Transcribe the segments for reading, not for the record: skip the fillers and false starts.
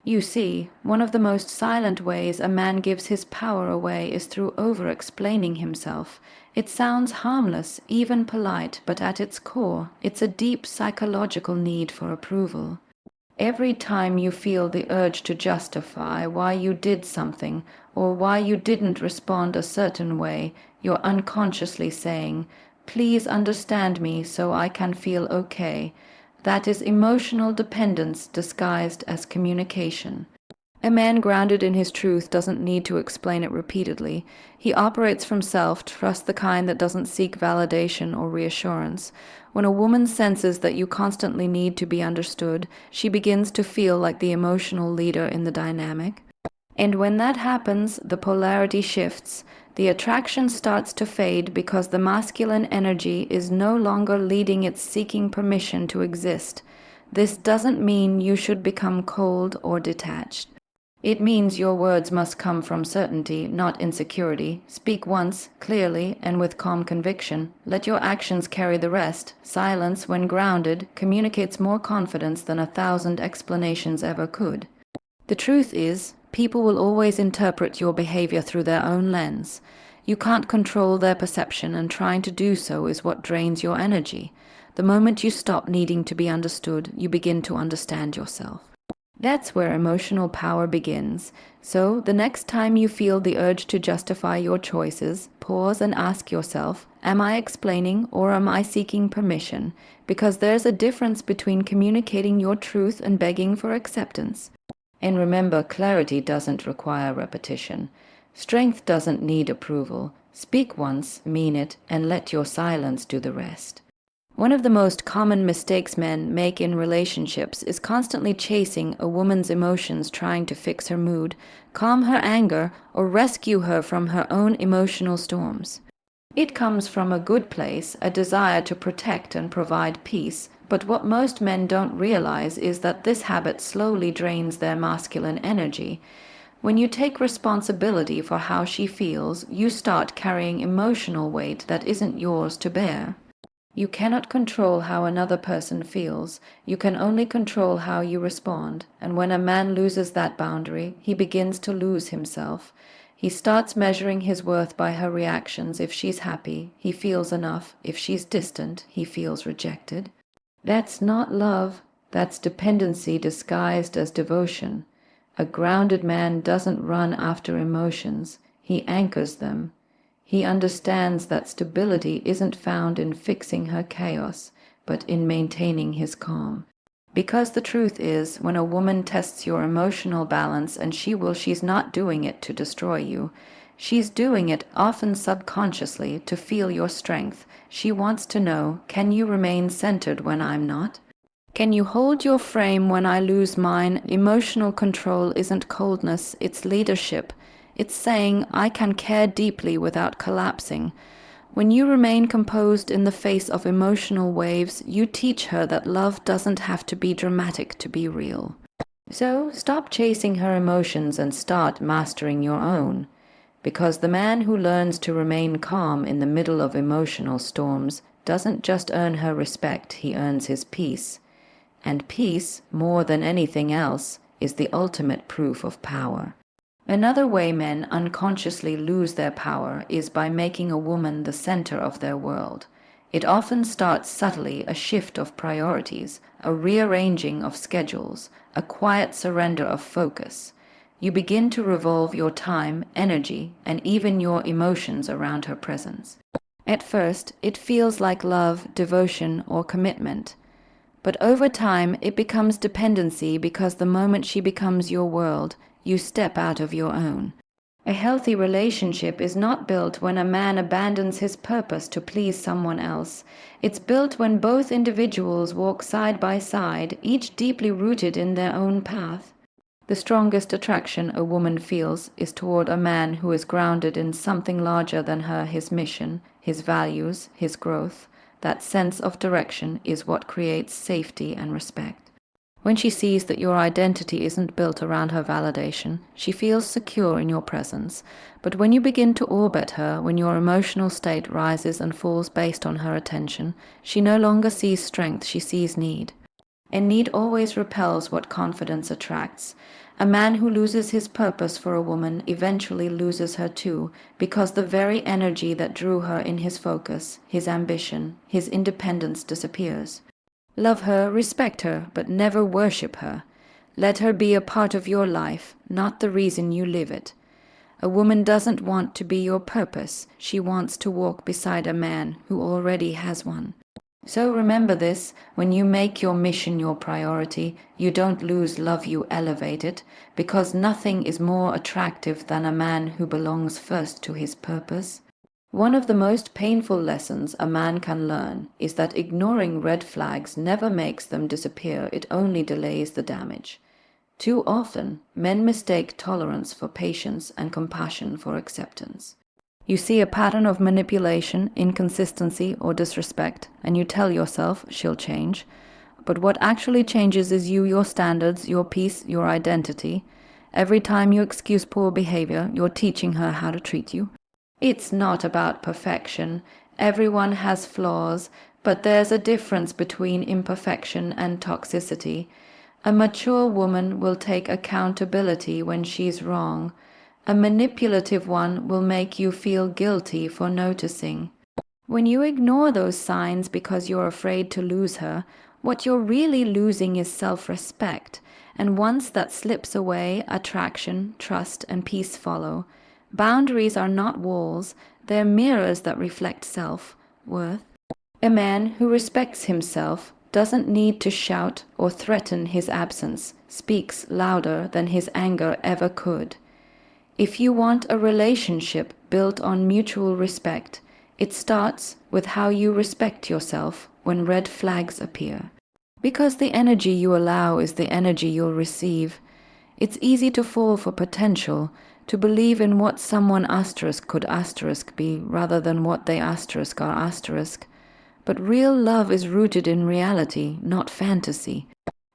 You see, one of the most silent ways a man gives his power away is through over-explaining himself. It sounds harmless, even polite, but at its core, it's a deep psychological need for approval. Every time you feel the urge to justify why you did something or why you didn't respond a certain way, you're unconsciously saying, "Please understand me so I can feel okay." That is emotional dependence disguised as communication. A man grounded in his truth doesn't need to explain it repeatedly. He operates from self-trust, the kind that doesn't seek validation or reassurance. When a woman senses that you constantly need to be understood, she begins to feel like the emotional leader in the dynamic. And when that happens, the polarity shifts. The attraction starts to fade because the masculine energy is no longer leading, it's seeking permission to exist. This doesn't mean you should become cold or detached. It means your words must come from certainty, not insecurity. Speak once, clearly, and with calm conviction. Let your actions carry the rest. Silence, when grounded, communicates more confidence than 1,000 explanations ever could. The truth is, people will always interpret your behavior through their own lens. You can't control their perception, and trying to do so is what drains your energy. The moment you stop needing to be understood, you begin to understand yourself. That's where emotional power begins. So, the next time you feel the urge to justify your choices, pause and ask yourself, am I explaining or am I seeking permission? Because there's a difference between communicating your truth and begging for acceptance. And remember, clarity doesn't require repetition. Strength doesn't need approval. Speak once, mean it, and let your silence do the rest. One of the most common mistakes men make in relationships is constantly chasing a woman's emotions, trying to fix her mood, calm her anger, or rescue her from her own emotional storms. It comes from a good place, a desire to protect and provide peace, but what most men don't realize is that this habit slowly drains their masculine energy. When you take responsibility for how she feels, you start carrying emotional weight that isn't yours to bear. You cannot control how another person feels. You can only control how you respond. And when a man loses that boundary, he begins to lose himself. He starts measuring his worth by her reactions. If she's happy, he feels enough. If she's distant, he feels rejected. That's not love. That's dependency disguised as devotion. A grounded man doesn't run after emotions. He anchors them. He understands that stability isn't found in fixing her chaos, but in maintaining his calm. Because the truth is, when a woman tests your emotional balance, and she's not doing it to destroy you. She's doing it, often subconsciously, to feel your strength. She wants to know, can you remain centered when I'm not? Can you hold your frame when I lose mine? Emotional control isn't coldness, it's leadership. It's saying, I can care deeply without collapsing. When you remain composed in the face of emotional waves, you teach her that love doesn't have to be dramatic to be real. So, stop chasing her emotions and start mastering your own. Because the man who learns to remain calm in the middle of emotional storms doesn't just earn her respect, he earns his peace. And peace, more than anything else, is the ultimate proof of power. Another way men unconsciously lose their power is by making a woman the center of their world. It often starts subtly, a shift of priorities, a rearranging of schedules, a quiet surrender of focus. You begin to revolve your time, energy, and even your emotions around her presence. At first, it feels like love, devotion, or commitment. But over time, it becomes dependency because the moment she becomes your world, you step out of your own. A healthy relationship is not built when a man abandons his purpose to please someone else. It's built when both individuals walk side by side, each deeply rooted in their own path. The strongest attraction a woman feels is toward a man who is grounded in something larger than her, his mission, his values, his growth. That sense of direction is what creates safety and respect. When she sees that your identity isn't built around her validation, she feels secure in your presence. But when you begin to orbit her, when your emotional state rises and falls based on her attention, she no longer sees strength, she sees need. And need always repels what confidence attracts. A man who loses his purpose for a woman eventually loses her too, because the very energy that drew her in his focus, his ambition, his independence disappears. Love her, respect her, but never worship her. Let her be a part of your life, not the reason you live it. A woman doesn't want to be your purpose. She wants to walk beside a man who already has one. So remember this, when you make your mission your priority, you don't lose love, you elevate it, because nothing is more attractive than a man who belongs first to his purpose. One of the most painful lessons a man can learn is that ignoring red flags never makes them disappear, it only delays the damage. Too often, men mistake tolerance for patience and compassion for acceptance. You see a pattern of manipulation, inconsistency, or disrespect, and you tell yourself she'll change. But what actually changes is you, your standards, your peace, your identity. Every time you excuse poor behavior, you're teaching her how to treat you. It's not about perfection. Everyone has flaws, but there's a difference between imperfection and toxicity. A mature woman will take accountability when she's wrong. A manipulative one will make you feel guilty for noticing. When you ignore those signs because you're afraid to lose her, what you're really losing is self-respect. And once that slips away, attraction, trust, and peace follow. Boundaries are not walls, they're mirrors that reflect self-worth. A man who respects himself doesn't need to shout or threaten. His absence speaks louder than his anger ever could. If you want a relationship built on mutual respect, it starts with how you respect yourself when red flags appear. Because the energy you allow is the energy you'll receive. It's easy to fall for potential, to believe in what someone could be rather than what they are. But real love is rooted in reality, not fantasy.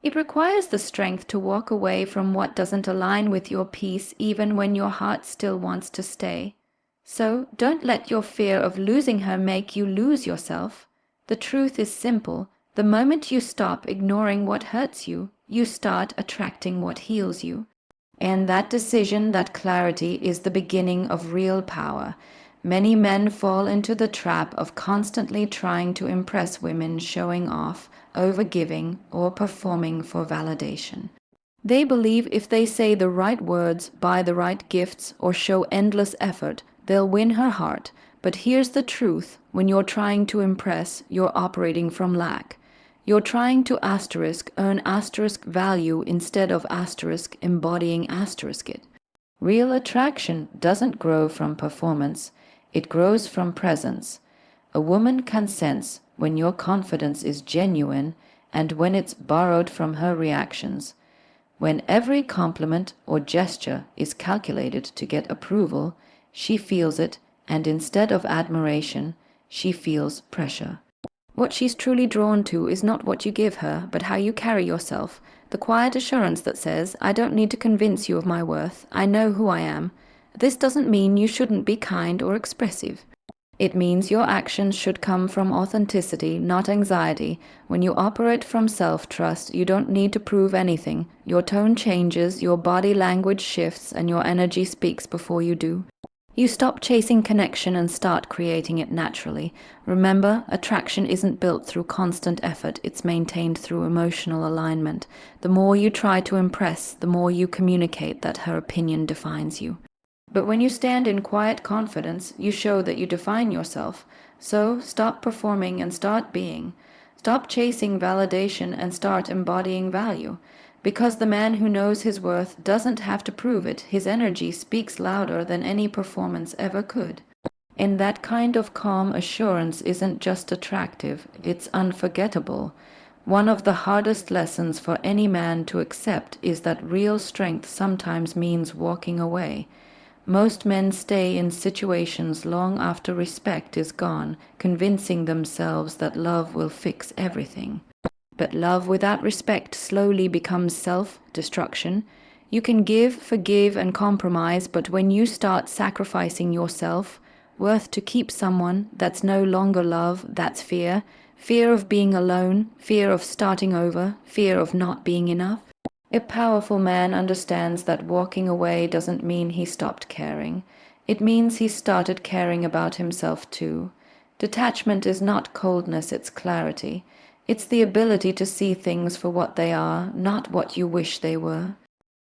It requires the strength to walk away from what doesn't align with your peace, even when your heart still wants to stay. So don't let your fear of losing her make you lose yourself. The truth is simple. The moment you stop ignoring what hurts you, you start attracting what heals you. And that decision, that clarity, is the beginning of real power. Many men fall into the trap of constantly trying to impress women, showing off, overgiving, or performing for validation. They believe if they say the right words, buy the right gifts, or show endless effort, they'll win her heart. But here's the truth: when you're trying to impress, you're operating from lack. You're trying to earn value instead of embodying it. Real attraction doesn't grow from performance, it grows from presence. A woman can sense when your confidence is genuine and when it's borrowed from her reactions. When every compliment or gesture is calculated to get approval, she feels it, and instead of admiration, she feels pressure. What she's truly drawn to is not what you give her, but how you carry yourself. The quiet assurance that says, I don't need to convince you of my worth. I know who I am. This doesn't mean you shouldn't be kind or expressive. It means your actions should come from authenticity, not anxiety. When you operate from self-trust, you don't need to prove anything. Your tone changes, your body language shifts, and your energy speaks before you do. You stop chasing connection and start creating it naturally. Remember, attraction isn't built through constant effort, it's maintained through emotional alignment. The more you try to impress, the more you communicate that her opinion defines you. But when you stand in quiet confidence, you show that you define yourself. So stop performing and start being. Stop chasing validation and start embodying value. Because the man who knows his worth doesn't have to prove it, his energy speaks louder than any performance ever could. And that kind of calm assurance isn't just attractive, it's unforgettable. One of the hardest lessons for any man to accept is that real strength sometimes means walking away. Most men stay in situations long after respect is gone, convincing themselves that love will fix everything. But love without respect slowly becomes self-destruction. You can give, forgive, and compromise, but when you start sacrificing your self-worth to keep someone, that's no longer love, that's fear. Fear of being alone, fear of starting over, fear of not being enough. A powerful man understands that walking away doesn't mean he stopped caring. It means he started caring about himself too. Detachment is not coldness, it's clarity. It's the ability to see things for what they are, not what you wish they were.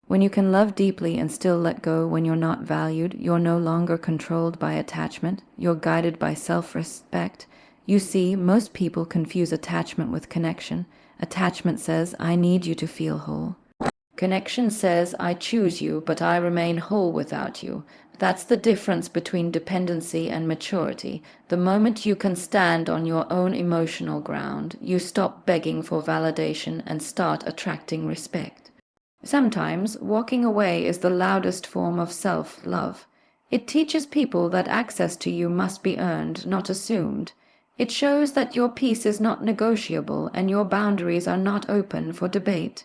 When you can love deeply and still let go when you're not valued, you're no longer controlled by attachment, you're guided by self-respect. You see, most people confuse attachment with connection. Attachment says, I need you to feel whole. Connection says, I choose you, but I remain whole without you. That's the difference between dependency and maturity. The moment you can stand on your own emotional ground, you stop begging for validation and start attracting respect. Sometimes, walking away is the loudest form of self-love. It teaches people that access to you must be earned, not assumed. It shows that your peace is not negotiable and your boundaries are not open for debate.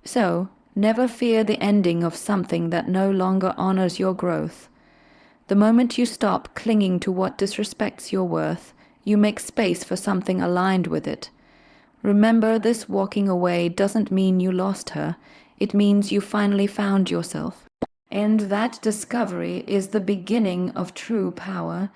So, never fear the ending of something that no longer honors your growth. The moment you stop clinging to what disrespects your worth, you make space for something aligned with it. Remember, this walking away doesn't mean you lost her. It means you finally found yourself. And that discovery is the beginning of true power.